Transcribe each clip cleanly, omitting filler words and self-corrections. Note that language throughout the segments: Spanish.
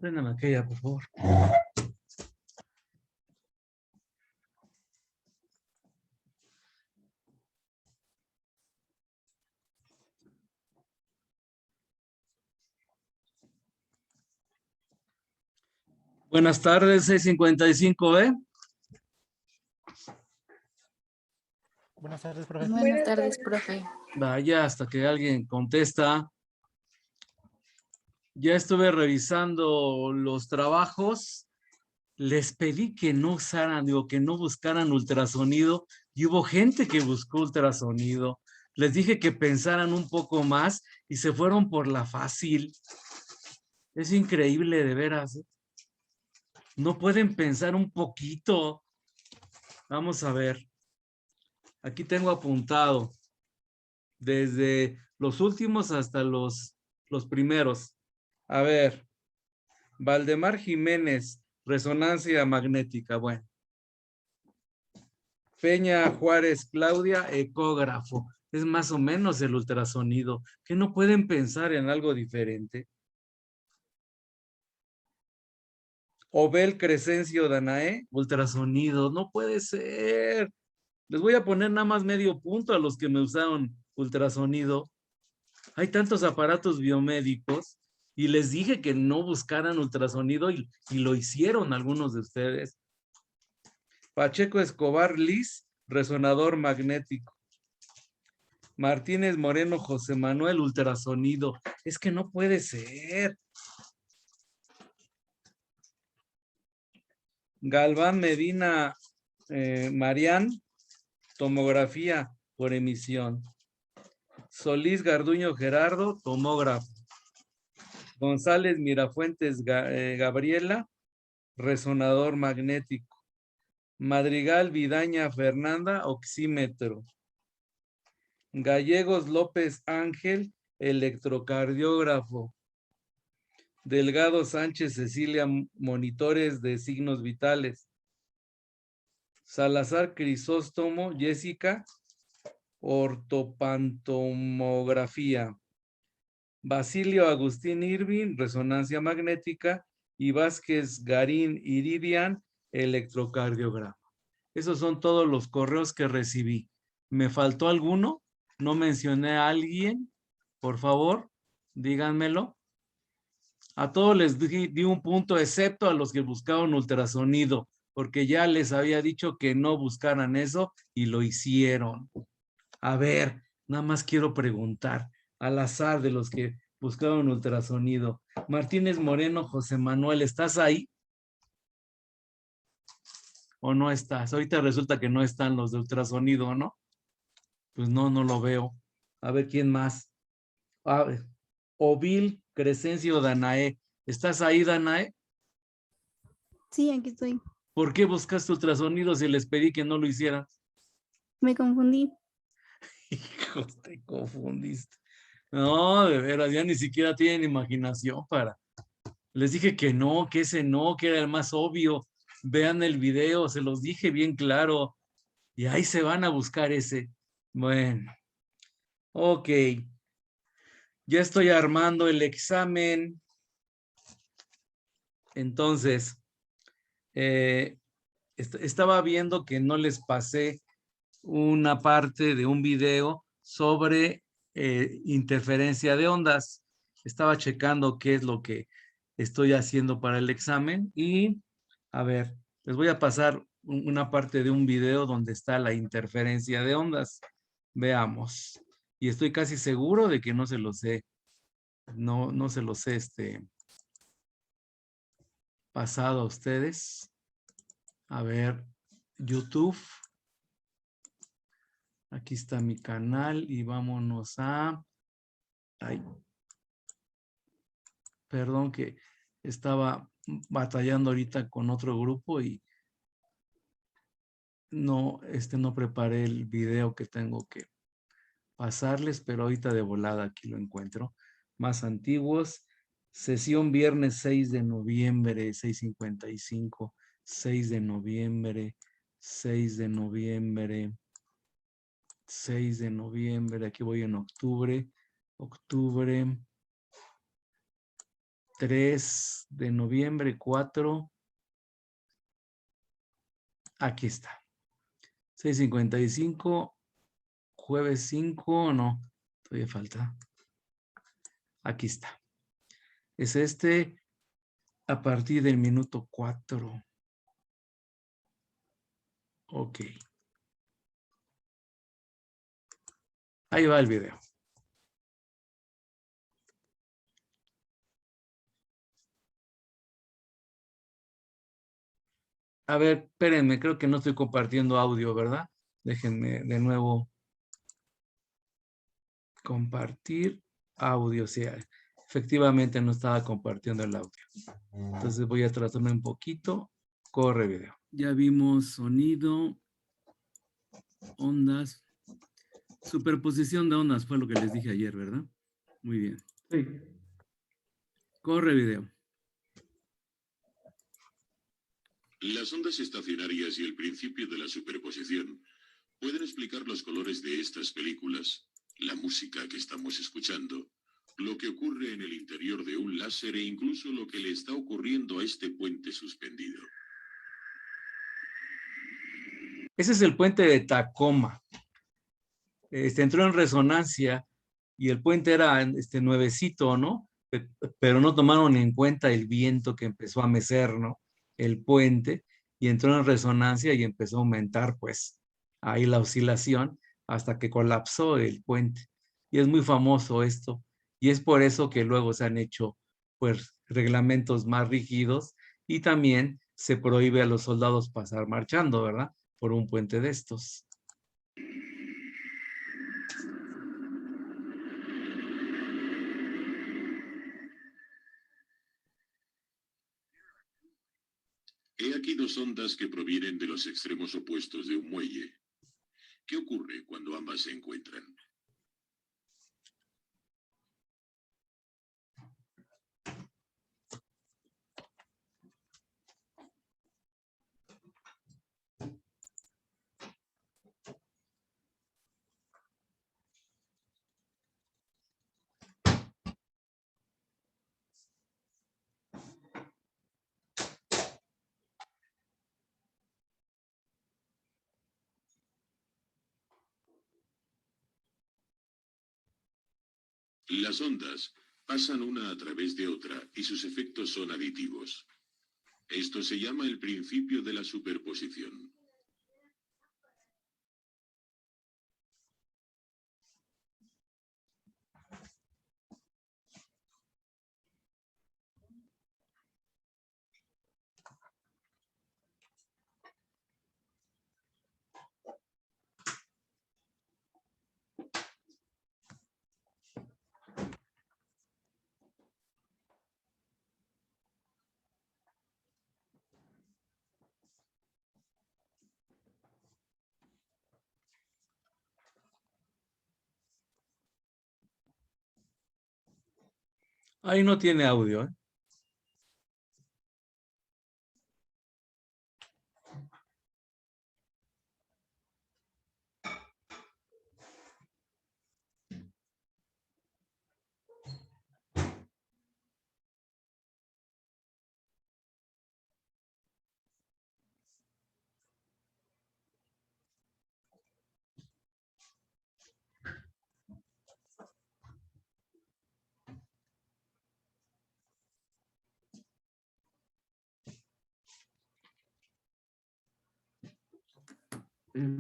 Préndame aquella, por favor. Buenas tardes, 655, ¿eh? Buenas tardes, profe. Buenas tardes, profe. Vaya, hasta que alguien contesta. Ya estuve revisando los trabajos. Les pedí que no usaran, que no buscaran ultrasonido y hubo gente que buscó ultrasonido. Les dije que pensaran un poco más y se fueron por la fácil. Es increíble, de veras. No pueden pensar un poquito. Vamos a ver. Aquí tengo apuntado desde los últimos hasta los primeros. A ver, Valdemar Jiménez, resonancia magnética, bueno. Peña Juárez Claudia, ecógrafo. Es más o menos el ultrasonido. ¿Que no pueden pensar en algo diferente? Obel Crescencio Danae, ultrasonido. No puede ser. Les voy a poner nada más medio punto a los que me usaron ultrasonido. Hay tantos aparatos biomédicos y les dije que no buscaran ultrasonido y lo hicieron algunos de ustedes. Pacheco Escobar Liz, resonador magnético. Martínez Moreno José Manuel, ultrasonido. Es que no puede ser. Galván Medina Marián, tomografía por emisión. Solís Garduño Gerardo, tomógrafo. González Mirafuentes Gabriela, resonador magnético. Madrigal Vidaña Fernanda, oxímetro. Gallegos López Ángel, electrocardiógrafo. Delgado Sánchez Cecilia, monitores de signos vitales. Salazar Crisóstomo Jessica, ortopantomografía. Basilio Agustín Irving, resonancia magnética, y Vázquez Garín Iridian, electrocardiograma. Esos son todos los correos que recibí. ¿Me faltó alguno? ¿No mencioné a alguien? Por favor, díganmelo. A todos les di un punto, excepto a los que buscaban ultrasonido, porque ya les había dicho que no buscaran eso y lo hicieron. A ver, nada más quiero preguntar, al azar de los que buscaban ultrasonido. Martínez Moreno, José Manuel, ¿estás ahí? ¿O no estás? Ahorita resulta que no están los de ultrasonido, ¿no? Pues no, no lo veo. A ver, ¿quién más? A ver, Ovil Crescencio Danae. ¿Estás ahí, Danae? Sí, aquí estoy. ¿Por qué buscaste ultrasonido si les pedí que no lo hicieran? Me confundí. Hijo, te confundiste. No, de veras, ya ni siquiera tienen imaginación para. Les dije que no, que ese no, que era el más obvio. Vean el video, se los dije bien claro. Y ahí se van a buscar ese. Bueno, ok. Ya estoy armando el examen. Entonces, estaba viendo que no les pasé una parte de un video sobre interferencia de ondas. Estaba checando qué es lo que estoy haciendo para el examen y, a ver, les voy a pasar una parte de un video donde está la interferencia de ondas. Veamos. Y estoy casi seguro de que no se los he, no se los he pasado a ustedes. A ver, YouTube. Aquí está mi canal y vámonos a... Ay, perdón que estaba batallando ahorita con otro grupo y no, no preparé el video que tengo que pasarles, pero ahorita de volada aquí lo encuentro. Más antiguos. Sesión viernes 6 de noviembre, 6:55. 6 de noviembre, 6 de noviembre, 6 de noviembre. Aquí voy en octubre. Octubre. 3 de noviembre, 4. Aquí está. 6:55. Jueves 5, no. Todavía falta. Aquí está. Es a partir del minuto 4. Ok. Ahí va el video. A ver, espérenme, creo que no estoy compartiendo audio, ¿verdad? Déjenme de nuevo compartir audio. Sí, efectivamente no estaba compartiendo el audio. Entonces voy a tratarme un poquito. Corre video. Ya vimos sonido, ondas. Superposición de ondas fue lo que les dije ayer, ¿verdad? Muy bien. Sí. Corre video. Las ondas estacionarias y el principio de la superposición pueden explicar los colores de estas películas, la música que estamos escuchando, lo que ocurre en el interior de un láser e incluso lo que le está ocurriendo a este puente suspendido. Ese es el puente de Tacoma. Entró en resonancia y el puente era nuevecito, ¿no? Pero no tomaron en cuenta el viento que empezó a mecer, ¿no? El puente, y entró en resonancia y empezó a aumentar, pues, ahí la oscilación hasta que colapsó el puente. Y es muy famoso esto. Y es por eso que luego se han hecho, pues, reglamentos más rígidos y también se prohíbe a los soldados pasar marchando, ¿verdad? Por un puente de estos. He aquí dos ondas que provienen de los extremos opuestos de un muelle. ¿Qué ocurre cuando ambas se encuentran? Las ondas pasan una a través de otra y sus efectos son aditivos. Esto se llama el principio de la superposición. Ahí no tiene audio, ¿eh?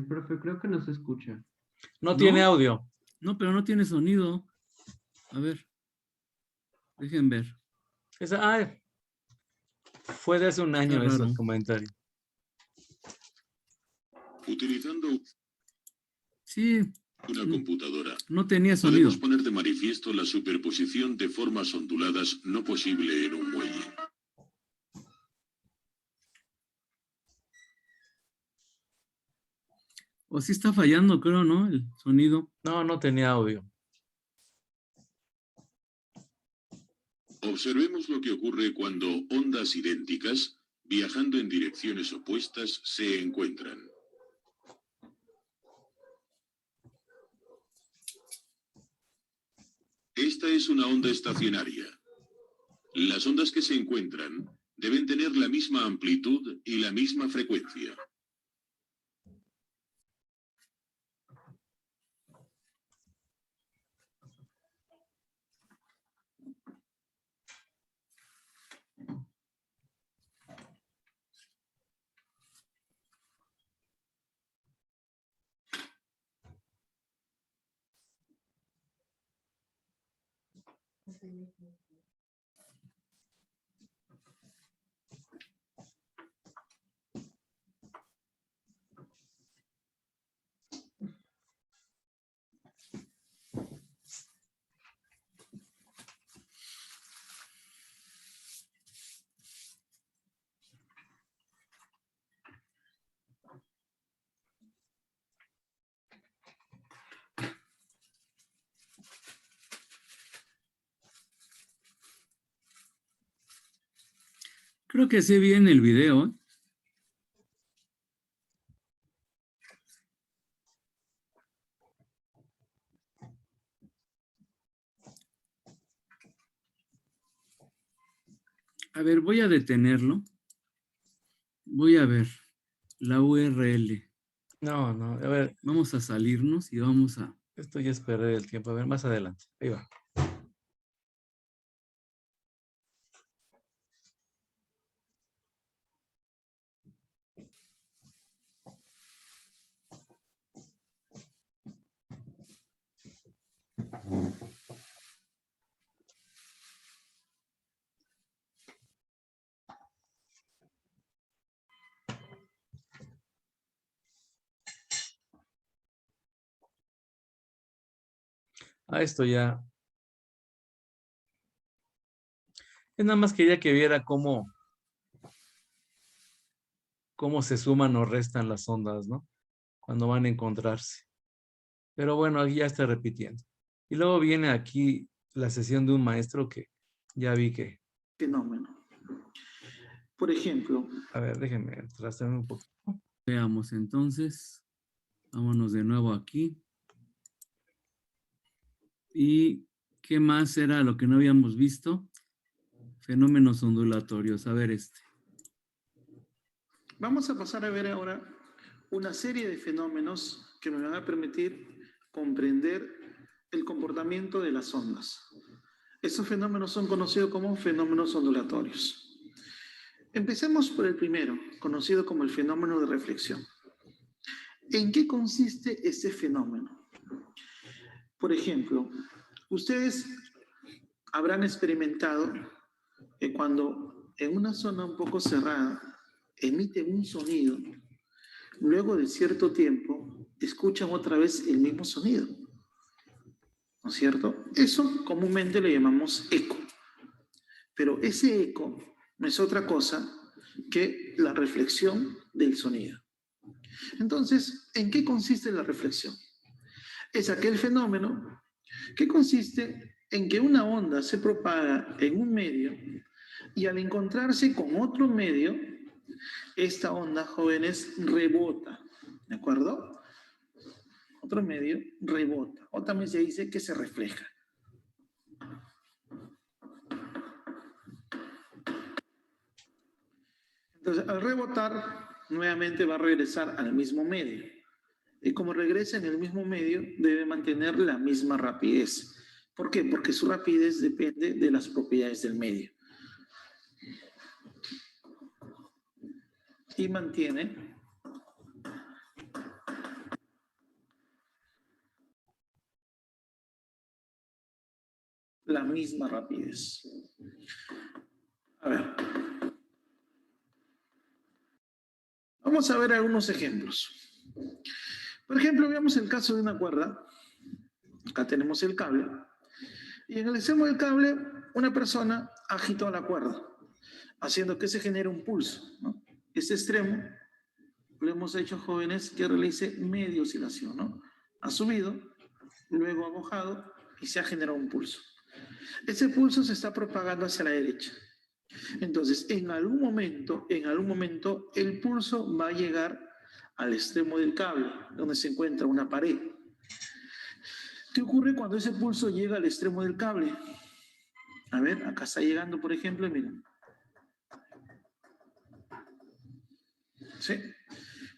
Profe, creo que no se escucha. No tiene audio. No, pero no tiene sonido. A ver. Dejen ver. Fue de hace un año ese comentario. Utilizando Sí. una computadora, No tenía sonido. podemos poner de manifiesto la superposición de formas onduladas no posible en un muelle. O sí está fallando, creo, ¿no? El sonido. No, no tenía audio. Observemos lo que ocurre cuando ondas idénticas, viajando en direcciones opuestas, se encuentran. Esta es una onda estacionaria. Las ondas que se encuentran deben tener la misma amplitud y la misma frecuencia. Creo que sé bien el video, ¿eh? A ver, voy a detenerlo. Voy a ver la URL. No, a ver, Vamos a salirnos y vamos a... esto ya es perder el tiempo. A ver, más adelante. Ahí va. Esto ya. Es nada más quería que viera cómo se suman o restan las ondas, ¿no? Cuando van a encontrarse. Pero bueno, aquí ya está repitiendo. Y luego viene aquí la sesión de un maestro que ya vi que... Fenómeno. Por ejemplo, A ver, déjenme trazarme un poquito. Veamos entonces. Vámonos de nuevo aquí. ¿Y qué más era lo que no habíamos visto? Fenómenos ondulatorios. A ver este. vamos a pasar a ver ahora una serie de fenómenos que me van a permitir comprender el comportamiento de las ondas. Estos fenómenos son conocidos como fenómenos ondulatorios. Empecemos por el primero, conocido como el fenómeno de reflexión. ¿En qué consiste este fenómeno? Por ejemplo, ustedes habrán experimentado que cuando en una zona un poco cerrada emiten un sonido, luego de cierto tiempo escuchan otra vez el mismo sonido, ¿no es cierto? Eso comúnmente le llamamos eco, pero ese eco no es otra cosa que la reflexión del sonido. Entonces, ¿en qué consiste la reflexión? Es aquel fenómeno que consiste en que una onda se propaga en un medio y al encontrarse con otro medio, esta onda, jóvenes, rebota, ¿de acuerdo? Otro medio rebota, o también se dice que se refleja. Entonces, al rebotar, nuevamente va a regresar al mismo medio. Y como regresa en el mismo medio, debe mantener la misma rapidez. ¿Por qué? Porque su rapidez depende de las propiedades del medio. Y mantiene la misma rapidez. A ver. Vamos a ver algunos ejemplos. Por ejemplo, veamos el caso de una cuerda. Acá tenemos el cable. Y en el extremo del cable, una persona agitó la cuerda, haciendo que se genere un pulso, ¿no? Este extremo lo hemos hecho, jóvenes, que realice media oscilación, ¿no? Ha subido, luego ha bajado y se ha generado un pulso. Ese pulso se está propagando hacia la derecha. Entonces, en algún momento, el pulso va a llegar al extremo del cable, donde se encuentra una pared. ¿Qué ocurre cuando ese pulso llega al extremo del cable? A ver, acá está llegando, por ejemplo, miren. ¿Sí?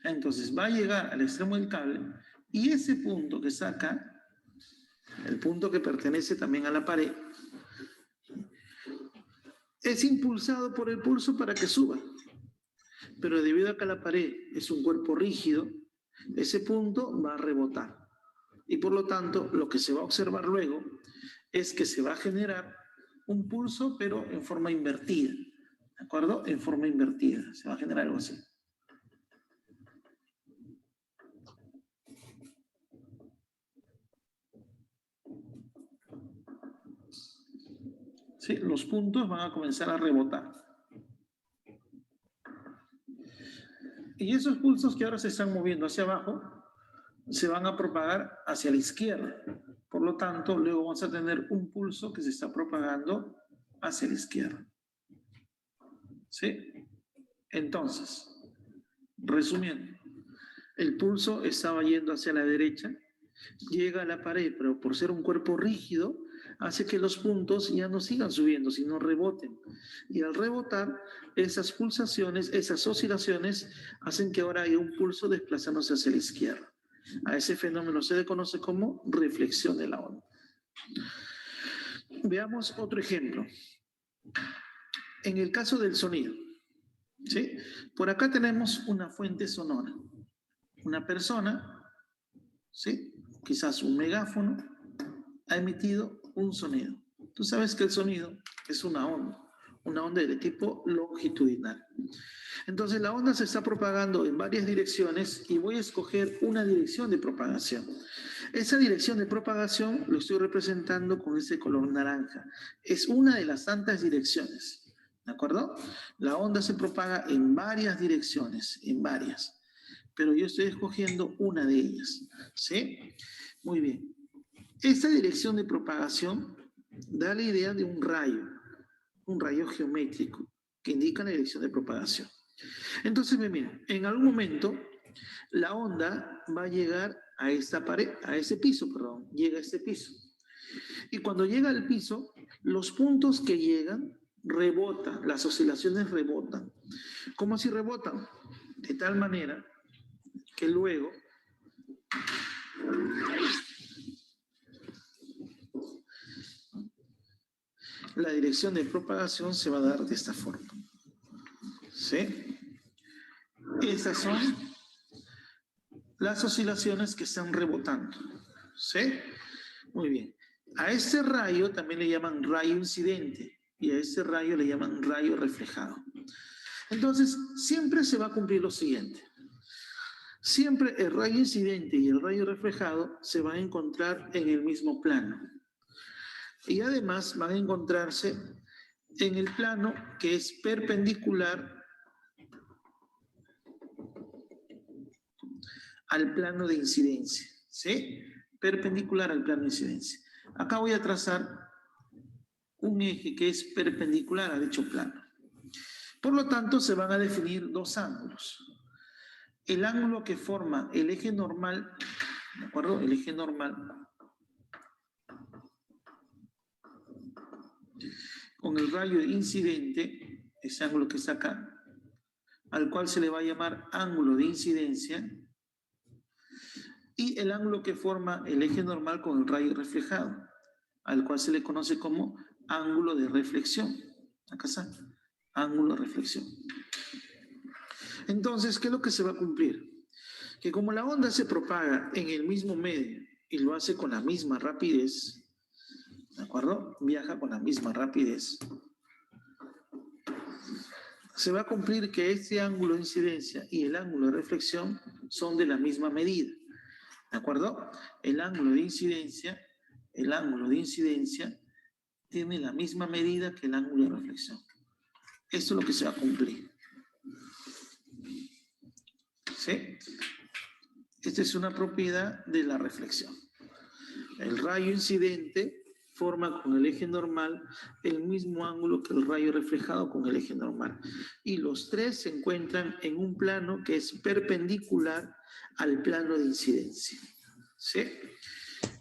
Entonces va a llegar al extremo del cable y ese punto que está acá, el punto que pertenece también a la pared, es impulsado por el pulso para que suba. Pero debido a que la pared es un cuerpo rígido, ese punto va a rebotar. Y por lo tanto, lo que se va a observar luego es que se va a generar un pulso, pero en forma invertida. ¿De acuerdo? En forma invertida. Se va a generar algo así. ¿Sí? Los puntos van a comenzar a rebotar. Y esos pulsos que ahora se están moviendo hacia abajo se van a propagar hacia la izquierda. Por lo tanto, luego vamos a tener un pulso que se está propagando hacia la izquierda. ¿Sí? Entonces, resumiendo, el pulso estaba yendo hacia la derecha, llega a la pared, pero por ser un cuerpo rígido, hace que los puntos ya no sigan subiendo, sino reboten. Y al rebotar, esas pulsaciones, esas oscilaciones, hacen que ahora haya un pulso desplazándose hacia la izquierda. A ese fenómeno se le conoce como reflexión de la onda. Veamos otro ejemplo. En el caso del sonido, ¿sí? Por acá tenemos una fuente sonora. Una persona, ¿sí? Quizás un megáfono, ha emitido un sonido. Tú sabes que el sonido es una onda de tipo longitudinal. Entonces la onda se está propagando en varias direcciones y voy a escoger una dirección de propagación. Esa dirección de propagación lo estoy representando con ese color naranja. Es una de las tantas direcciones, ¿de acuerdo? La onda se propaga en varias direcciones, en varias, pero yo estoy escogiendo una de ellas, ¿sí? Muy bien. Esta dirección de propagación da la idea de un rayo geométrico que indica la dirección de propagación. Entonces, miren, en algún momento la onda va a llegar a esta pared, a ese piso, perdón, llega a este piso. Y cuando llega al piso, los puntos que llegan rebotan, las oscilaciones rebotan. ¿Cómo si rebotan? De tal manera que luego la dirección de propagación se va a dar de esta forma. ¿Sí? Estas son las oscilaciones que están rebotando. ¿Sí? Muy bien. A este rayo también le llaman rayo incidente y a este rayo le llaman rayo reflejado. Entonces, siempre se va a cumplir lo siguiente. Siempre el rayo incidente y el rayo reflejado se van a encontrar en el mismo plano. Y además van a encontrarse en el plano que es perpendicular al plano de incidencia, ¿sí? Perpendicular al plano de incidencia. Acá voy a trazar un eje que es perpendicular a dicho plano. Por lo tanto, se van a definir dos ángulos. El ángulo que forma el eje normal, ¿de acuerdo? El eje normal con el rayo incidente, ese ángulo que está acá, al cual se le va a llamar ángulo de incidencia, y el ángulo que forma el eje normal con el rayo reflejado, al cual se le conoce como ángulo de reflexión. Acá está, ángulo de reflexión. Entonces, ¿qué es lo que se va a cumplir? Que como la onda se propaga en el mismo medio y lo hace con la misma rapidez, ¿de acuerdo? Viaja con la misma rapidez. Se va a cumplir que este ángulo de incidencia y el ángulo de reflexión son de la misma medida. ¿De acuerdo? El ángulo de incidencia tiene la misma medida que el ángulo de reflexión. Esto es lo que se va a cumplir. ¿Sí? Esta es una propiedad de la reflexión. El rayo incidente forma con el eje normal el mismo ángulo que el rayo reflejado con el eje normal. Y los tres se encuentran en un plano que es perpendicular al plano de incidencia. ¿Sí?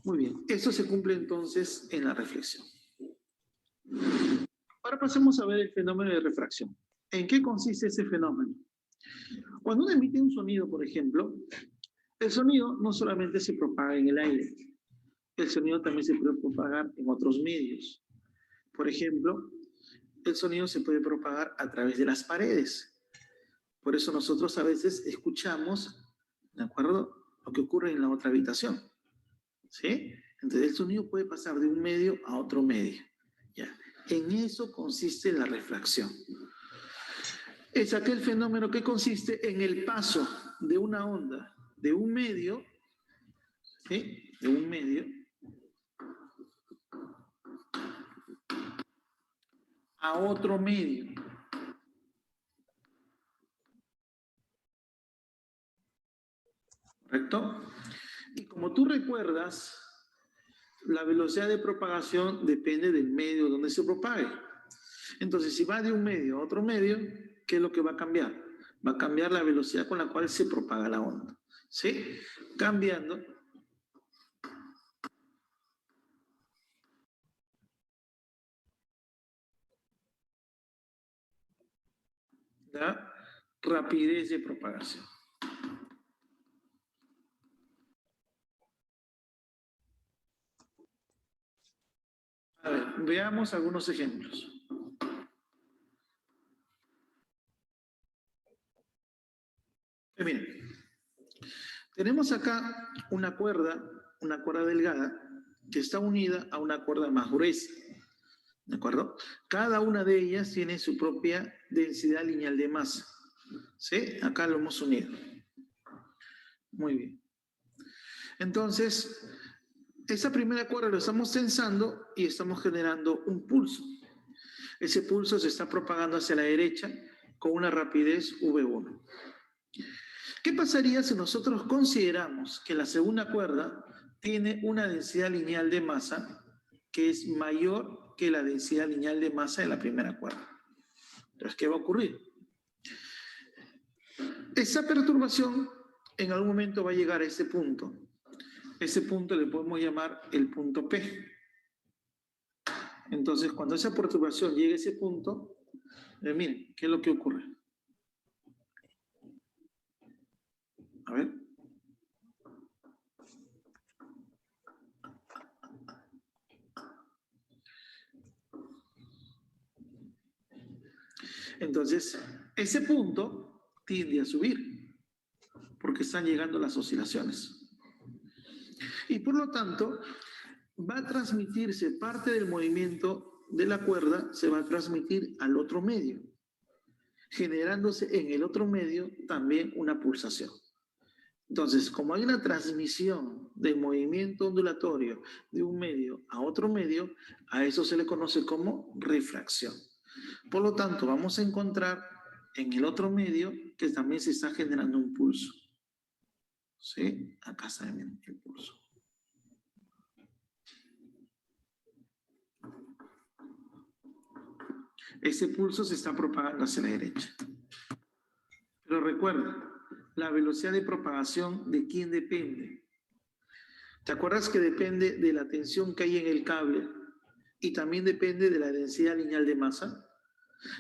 Muy bien. Esto se cumple entonces en la reflexión. Ahora pasemos a ver el fenómeno de refracción. ¿En qué consiste ese fenómeno? Cuando uno emite un sonido, por ejemplo, el sonido no solamente se propaga en el aire, el sonido también se puede propagar en otros medios. Por ejemplo, el sonido se puede propagar a través de las paredes. Por eso nosotros a veces escuchamos, ¿de acuerdo?, lo que ocurre en la otra habitación. ¿Sí? Entonces el sonido puede pasar de un medio a otro medio. ¿Ya? En eso consiste la refracción. Es aquel fenómeno que consiste en el paso de una onda de un medio, ¿sí?, de un medio a otro medio. ¿Correcto? Y como tú recuerdas, la velocidad de propagación depende del medio donde se propague. Entonces, si va de un medio a otro medio, ¿qué es lo que va a cambiar? Va a cambiar la velocidad con la cual se propaga la onda. ¿Sí? Cambiando la rapidez de propagación. A ver, veamos algunos ejemplos. Miren, tenemos acá una cuerda delgada que está unida a una cuerda más gruesa. ¿De acuerdo? Cada una de ellas tiene su propia densidad lineal de masa. ¿Sí? Acá lo hemos unido. Muy bien. Entonces, esa primera cuerda lo estamos tensando y estamos generando un pulso. Ese pulso se está propagando hacia la derecha con una rapidez V1. ¿Qué pasaría si nosotros consideramos que la segunda cuerda tiene una densidad lineal de masa que es mayor que la densidad lineal de masa de la primera cuerda? Entonces, ¿qué va a ocurrir? Esa perturbación en algún momento va a llegar a ese punto. Ese punto le podemos llamar el punto P. Entonces, cuando esa perturbación llegue a ese punto, miren, ¿qué es lo que ocurre? A ver. Entonces, ese punto tiende a subir porque están llegando las oscilaciones. Y por lo tanto, va a transmitirse parte del movimiento de la cuerda, se va a transmitir al otro medio, generándose en el otro medio también una pulsación. Entonces, como hay una transmisión del movimiento ondulatorio de un medio a otro medio, a eso se le conoce como refracción. Por lo tanto, vamos a encontrar en el otro medio que también se está generando un pulso. ¿Sí? Acá está el pulso. Ese pulso se está propagando hacia la derecha. Pero recuerda, la velocidad de propagación, ¿de quién depende? ¿Te acuerdas que depende de la tensión que hay en el cable y también depende de la densidad lineal de masa?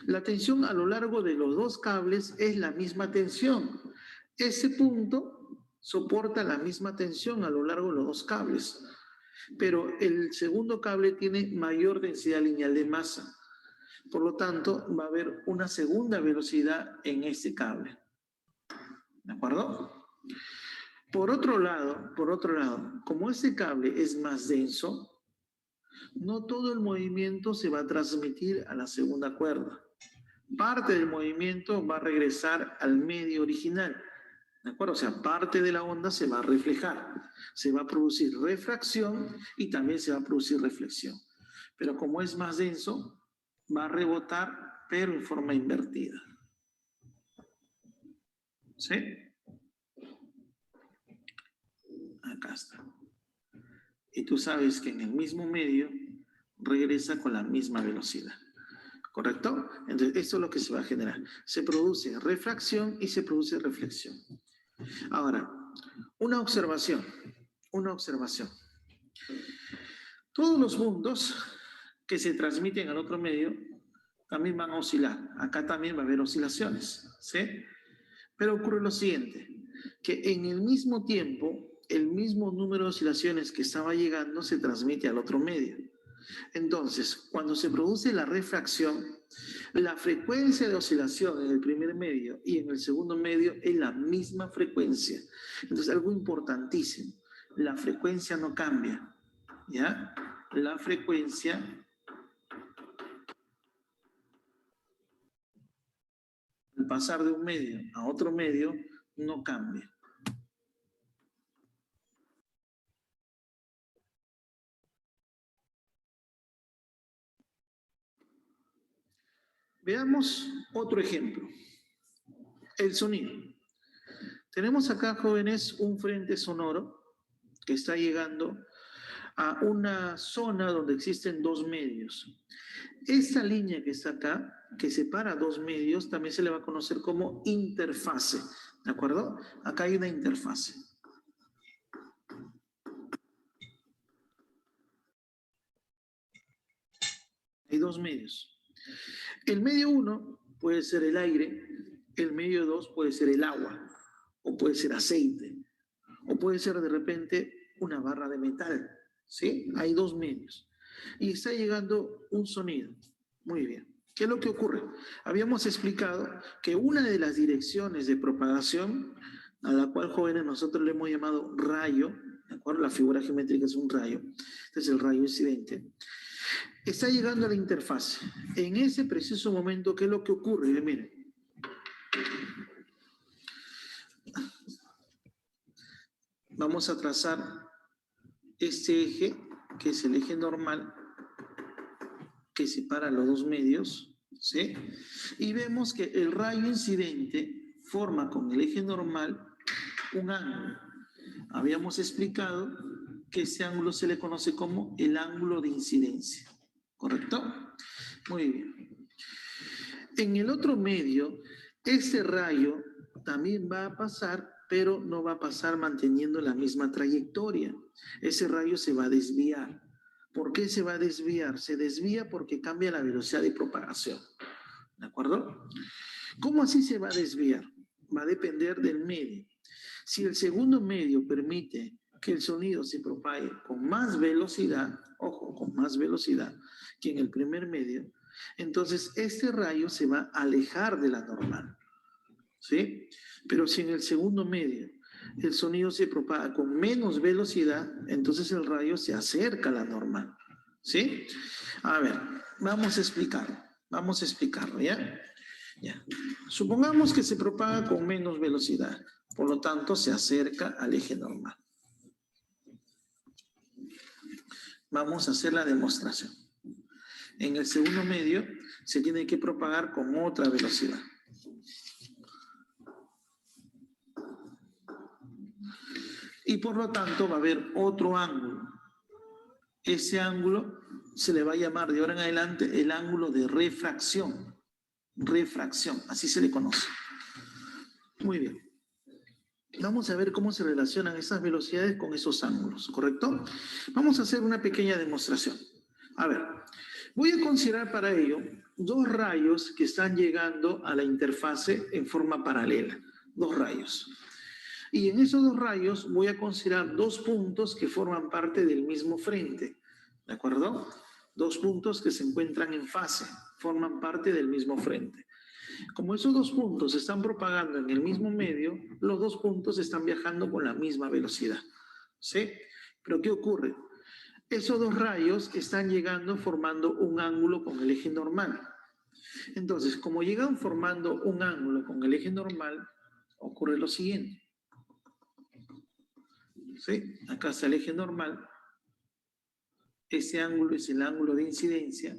La tensión a lo largo de los dos cables es la misma tensión. Ese punto soporta la misma tensión a lo largo de los dos cables. Pero el segundo cable tiene mayor densidad lineal de masa. Por lo tanto, va a haber una segunda velocidad en este cable. ¿De acuerdo? Por otro lado, como este cable es más denso, no todo el movimiento se va a transmitir a la segunda cuerda. Parte del movimiento va a regresar al medio original. ¿De acuerdo? O sea, parte de la onda se va a reflejar. Se va a producir refracción y también se va a producir reflexión. Pero como es más denso, va a rebotar, pero en forma invertida. ¿Sí? Acá está. Y tú sabes que en el mismo medio regresa con la misma velocidad. ¿Correcto? Entonces, esto es lo que se va a generar. Se produce refracción y se produce reflexión. Ahora, una observación. Todos los puntos que se transmiten al otro medio también van a oscilar. Acá también va a haber oscilaciones, ¿sí? Pero ocurre lo siguiente, que en el mismo tiempo, el mismo número de oscilaciones que estaba llegando se transmite al otro medio. Entonces, cuando se produce la refracción, la frecuencia de oscilación en el primer medio y en el segundo medio es la misma frecuencia. Entonces, algo importantísimo, la frecuencia no cambia, ¿ya? La frecuencia al pasar de un medio a otro medio no cambia. Veamos otro ejemplo. El sonido. Tenemos acá, jóvenes, un frente sonoro que está llegando a una zona donde existen dos medios. Esta línea que está acá, que separa dos medios, también se le va a conocer como interfase. ¿De acuerdo? Acá hay una interfase. Hay dos medios. El medio 1 puede ser el aire, el medio 2 puede ser el agua, o puede ser aceite, o puede ser de repente una barra de metal, ¿sí? Hay dos medios. Y está llegando un sonido. Muy bien. ¿Qué es lo que ocurre? Habíamos explicado que una de las direcciones de propagación, a la cual, jóvenes, nosotros le hemos llamado rayo, ¿de acuerdo? La figura geométrica es un rayo, este es el rayo incidente, está llegando a la interfase. En ese preciso momento, ¿qué es lo que ocurre? Miren. Vamos a trazar este eje, que es el eje normal, que separa los dos medios, ¿sí? Y vemos que el rayo incidente forma con el eje normal un ángulo. Habíamos explicado que ese ángulo se le conoce como el ángulo de incidencia, ¿correcto? Muy bien. En el otro medio, ese rayo también va a pasar, pero no va a pasar manteniendo la misma trayectoria. Ese rayo se va a desviar. ¿Por qué se va a desviar? Se desvía porque cambia la velocidad de propagación. ¿De acuerdo? ¿Cómo así se va a desviar? Va a depender del medio. Si el segundo medio permite que el sonido se propague con más velocidad, ojo, con más velocidad que en el primer medio, entonces este rayo se va a alejar de la normal, ¿sí? Pero si en el segundo medio el sonido se propaga con menos velocidad, entonces el rayo se acerca a la normal, ¿sí? A ver, vamos a explicarlo, ¿ya? Ya. Supongamos que se propaga con menos velocidad, por lo tanto se acerca al eje normal. Vamos a hacer la demostración. En el segundo medio se tiene que propagar con otra velocidad. Y por lo tanto va a haber otro ángulo. Ese ángulo se le va a llamar de ahora en adelante el ángulo de refracción. Refracción, así se le conoce. Muy bien. Vamos a ver cómo se relacionan esas velocidades con esos ángulos, ¿correcto? Vamos a hacer una pequeña demostración. A ver, voy a considerar para ello dos rayos que están llegando a la interfase en forma paralela. Dos rayos. Y en esos dos rayos voy a considerar dos puntos que forman parte del mismo frente. ¿De acuerdo? Dos puntos que se encuentran en fase, forman parte del mismo frente. Como esos dos puntos se están propagando en el mismo medio, los dos puntos están viajando con la misma velocidad, ¿sí? Pero ¿qué ocurre? Esos dos rayos están llegando formando un ángulo con el eje normal. Entonces, como llegan formando un ángulo con el eje normal, ocurre lo siguiente. ¿Sí? Acá está el eje normal. Ese ángulo es el ángulo de incidencia.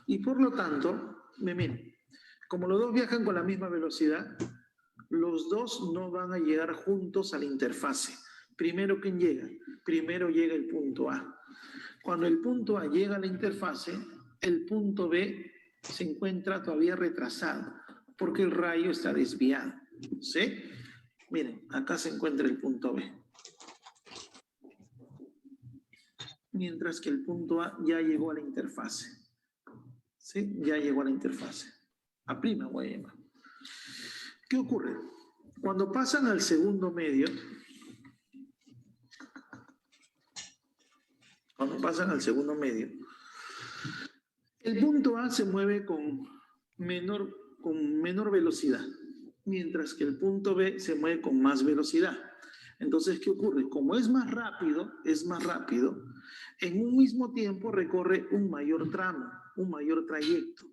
Y por lo tanto, miren, como los dos viajan con la misma velocidad, los dos no van a llegar juntos a la interfase. Primero, ¿quién llega? Primero llega el punto A. Cuando el punto A llega a la interfase, el punto B se encuentra todavía retrasado, porque el rayo está desviado, ¿sí? Miren, acá se encuentra el punto B. Mientras que el punto A ya llegó a la interfase. ¿Sí? Ya llegó a la interfase. A' voy a llamar. ¿Qué ocurre? Cuando pasan al segundo medio, el punto A se mueve con menor velocidad, mientras que el punto B se mueve con más velocidad. Entonces, ¿qué ocurre? Como es más rápido, en un mismo tiempo recorre un mayor tramo, un mayor trayecto,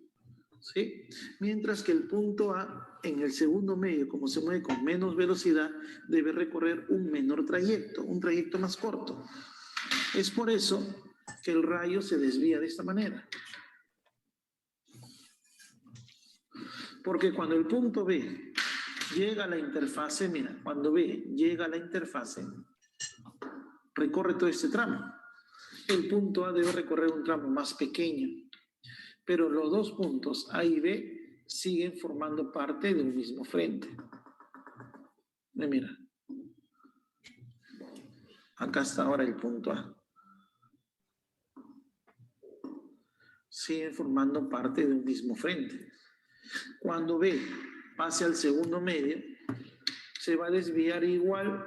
¿sí? Mientras que el punto A, en el segundo medio, como se mueve con menos velocidad, debe recorrer un menor trayecto, un trayecto más corto. Es por eso que el rayo se desvía de esta manera. Porque cuando el punto B llega a la interfase, mira, cuando B llega a la interfase, recorre todo este tramo. El punto A debe recorrer un tramo más pequeño, pero los dos puntos A y B siguen formando parte de un mismo frente. Mira, acá está ahora el punto A. Siguen formando parte de un mismo frente. Cuando B pase al segundo medio, se va a desviar igual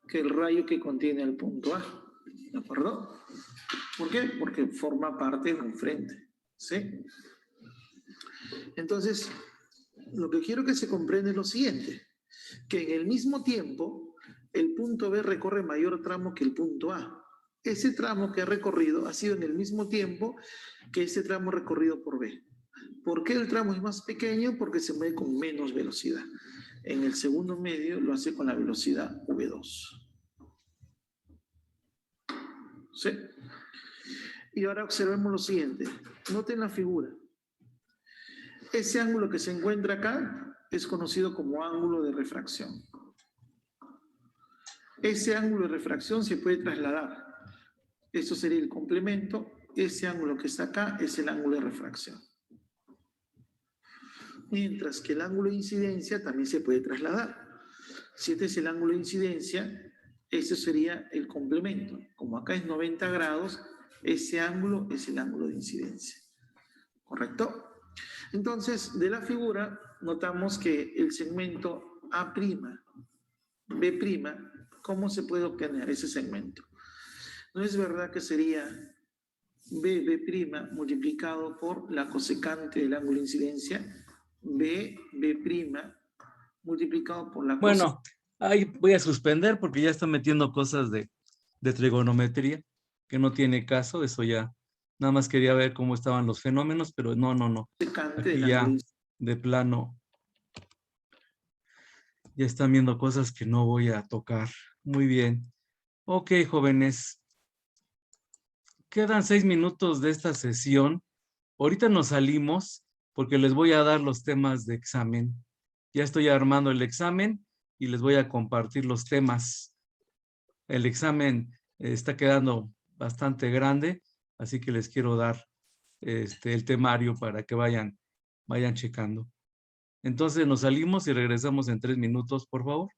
que el rayo que contiene el punto A. ¿De acuerdo? ¿Por qué? Porque forma parte de un frente. ¿Sí? Entonces, lo que quiero que se comprenda es lo siguiente, que en el mismo tiempo, el punto B recorre mayor tramo que el punto A. Ese tramo que ha recorrido ha sido en el mismo tiempo que ese tramo recorrido por B. ¿Por qué el tramo es más pequeño? Porque se mueve con menos velocidad. En el segundo medio lo hace con la velocidad V2. ¿Sí? Y ahora observemos lo siguiente. Noten la figura. Ese ángulo que se encuentra acá es conocido como ángulo de refracción. Ese ángulo de refracción se puede trasladar. Esto sería el complemento. Ese ángulo que está acá es el ángulo de refracción. Mientras que el ángulo de incidencia también se puede trasladar. Si este es el ángulo de incidencia, este sería el complemento. Como acá es 90 grados, ese ', es el ángulo de incidencia. ¿Correcto? Entonces, de la figura, notamos que el segmento A', B', ¿cómo se puede obtener ese segmento? ¿No es verdad que sería B' multiplicado por la cosecante del ángulo de incidencia? B' multiplicado por la cosecante. Bueno, ahí voy a suspender porque ya está metiendo cosas de trigonometría que no tiene caso. Eso ya, nada más quería ver cómo estaban los fenómenos, pero no. Aquí ya de plano ya están viendo cosas que no voy a tocar. Muy bien. Ok, jóvenes. Quedan 6 minutos de esta sesión. Ahorita nos salimos porque les voy a dar los temas de examen. Ya estoy armando el examen y les voy a compartir los temas. El examen está quedando bastante grande, así que les quiero dar el temario para que vayan checando. Entonces nos salimos y regresamos en 3 minutos, por favor.